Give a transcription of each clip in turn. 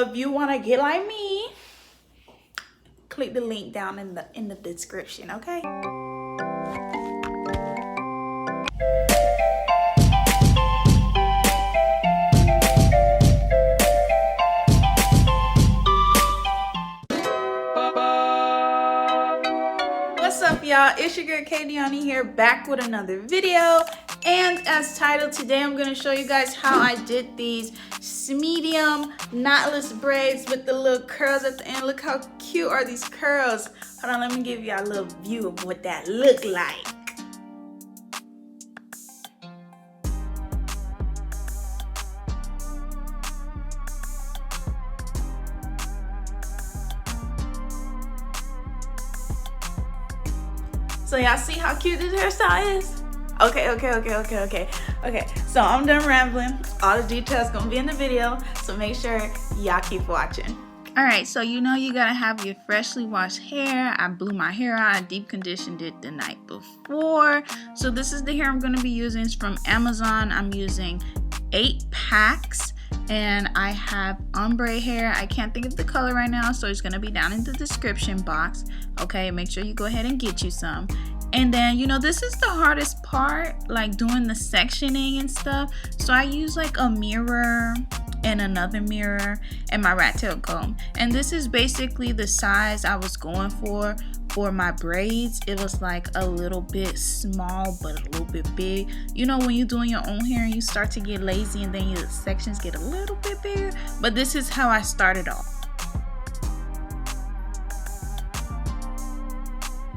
If you want to get like me, click the link down in the description, okay? What's up, y'all? It's your girl KDiani here, back with another video. And as titled, today I'm going to show you guys how I did these medium knotless braids with the little curls at the end. Look how cute are these curls. Hold on, let me give y'all a little view of what that look like. So y'all see how cute this hairstyle is? Okay, so I'm done rambling. All the details gonna be in the video, so make sure y'all keep watching. Alright, so you know you gotta have your freshly washed hair. I blew my hair out, I deep conditioned it the night before. So this is the hair I'm gonna be using. It's from Amazon. I'm using 8 packs. And I have ombre hair. I can't think of the color right now, so it's gonna be down in the description box. Okay, make sure you go ahead and get you some. And then, you know, this is the hardest part, like doing the sectioning and stuff. So I use like a mirror and another mirror and my rat tail comb. And this is basically the size I was going for my braids. It was like a little bit small but a little bit big. You know, when you're doing your own hair and you start to get lazy and then your sections get a little bit bigger. But this is how I started off.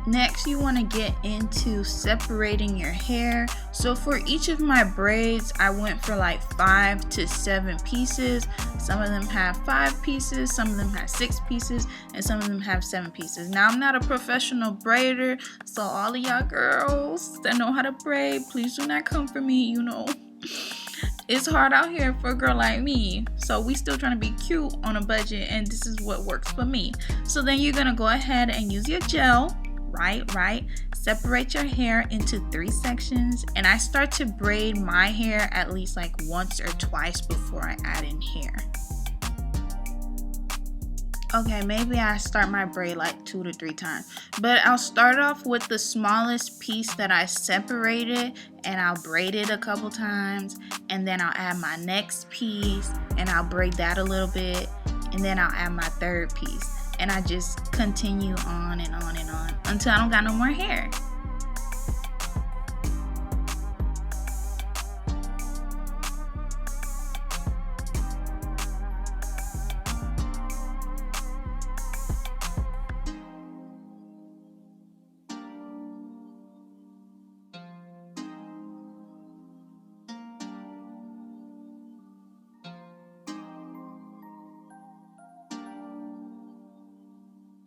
Next, you want to get into separating your hair. So for each of my braids, I went for like 5 to 7 pieces. Some of them have 5 pieces, some of them have 6 pieces, and some of them have 7 pieces. Now, I'm not a professional braider, so all of y'all girls that know how to braid, please do not come for me. You know, it's hard out here for a girl like me, so we still trying to be cute on a budget, and this is what works for me. So then you're gonna go ahead and use your gel. Right, separate your hair into 3 sections, and I start to braid my hair at least like once or twice before I add in hair. Okay, maybe I start my braid like 2 to 3 times, but I'll start off with the smallest piece that I separated, and I'll braid it a couple times, and then I'll add my next piece and I'll braid that a little bit, and then I'll add my 3rd piece. And I just continue on and on and on until I don't got no more hair.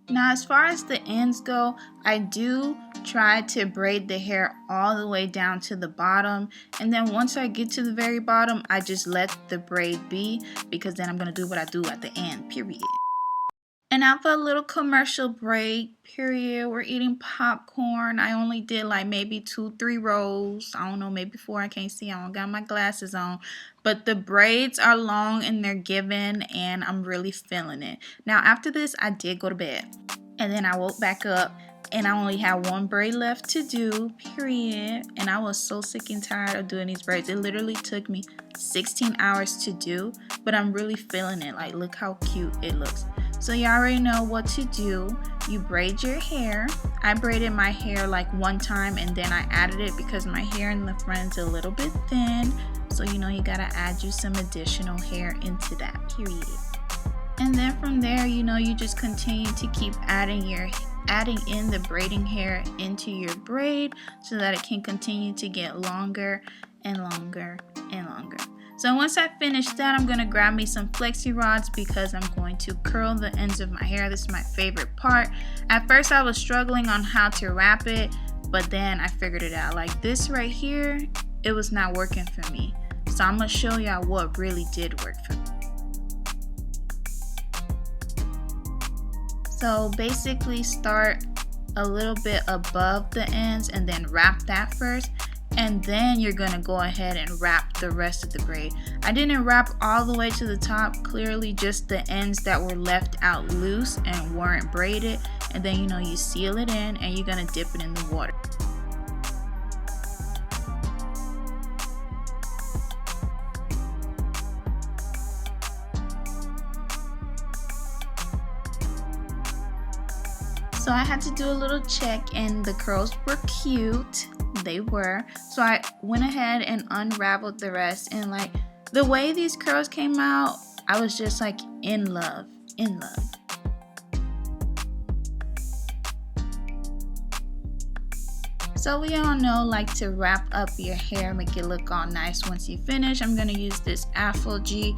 Now, as far as the ends go, I do try to braid the hair all the way down to the bottom, and then once I get to the very bottom, I just let the braid be, because then I'm going to do what I do at the end, period. And now for a little commercial break, period. We're eating popcorn. I only did like maybe 2-3 rows. I don't know, maybe 4. I can't see. I don't got my glasses on. But the braids are long and they're given, and I'm really feeling it. Now after this, I did go to bed. And then I woke back up and I only had 1 braid left to do, period. And I was so sick and tired of doing these braids. It literally took me 16 hours to do, but I'm really feeling it. Like, look how cute it looks. So you already know what to do. You braid your hair. I braided my hair like 1 time and then I added it because my hair in the front is a little bit thin. So you know you gotta add you some additional hair into that, period. And then from there, you know, you just continue to keep adding in the braiding hair into your braid so that it can continue to get longer and longer and longer. So once I finish that, I'm going to grab me some flexi rods because I'm going to curl the ends of my hair. This is my favorite part. At first I was struggling on how to wrap it, but then I figured it out. Like this right here, it was not working for me. So I'm going to show y'all what really did work for me. So basically start a little bit above the ends and then wrap that first. and then you're gonna go ahead and wrap the rest of the braid. I didn't wrap all the way to the top, clearly just the ends that were left out loose and weren't braided, and then you seal it in and you're gonna dip it in the water. So I had to do a little check and the curls were cute. They were. So I went ahead and unraveled the rest, and like the way these curls came out, I was just like in love. So we all know, like, to wrap up your hair, make it look all nice once you finish. I'm gonna use this Afro G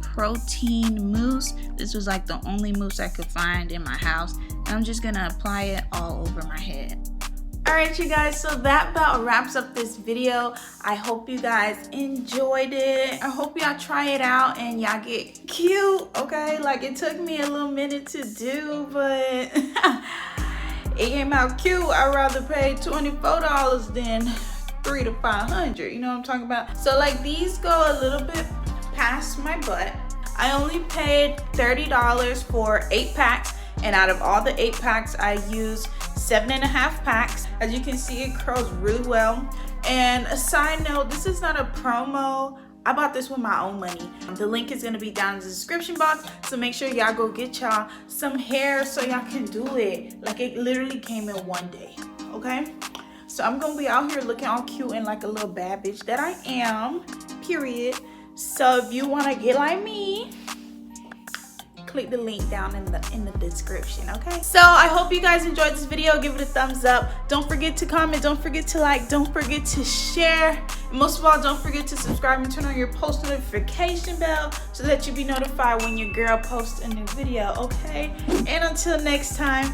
protein mousse. This was like the only mousse I could find in my house. And I'm just gonna apply it all over my head. Alright you guys, so that about wraps up this video. I hope you guys enjoyed it. I hope y'all try it out and y'all get cute, okay? Like, it took me a little minute to do, but it came out cute. I'd rather pay $24 than $300 to $500, you know what I'm talking about? So like, these go a little bit past my butt. I only paid $30 for 8 packs, and out of all the 8 packs, I used 7.5 packs. As you can see, it curls really well. And a side note, this is not a promo. I bought this with my own money. The link is gonna be down in the description box, so make sure y'all go get y'all some hair so y'all can do it. Like, it literally came in one day, okay? So I'm gonna be out here looking all cute and like a little bad bitch that I am, period. So if you wanna get like me, click the link down in the description, okay? So I hope you guys enjoyed this video. Give it a thumbs up. Don't forget to comment, don't forget to like, don't forget to share. And most of all, don't forget to subscribe and turn on your post notification bell so that you'll be notified when your girl posts a new video, okay? And until next time.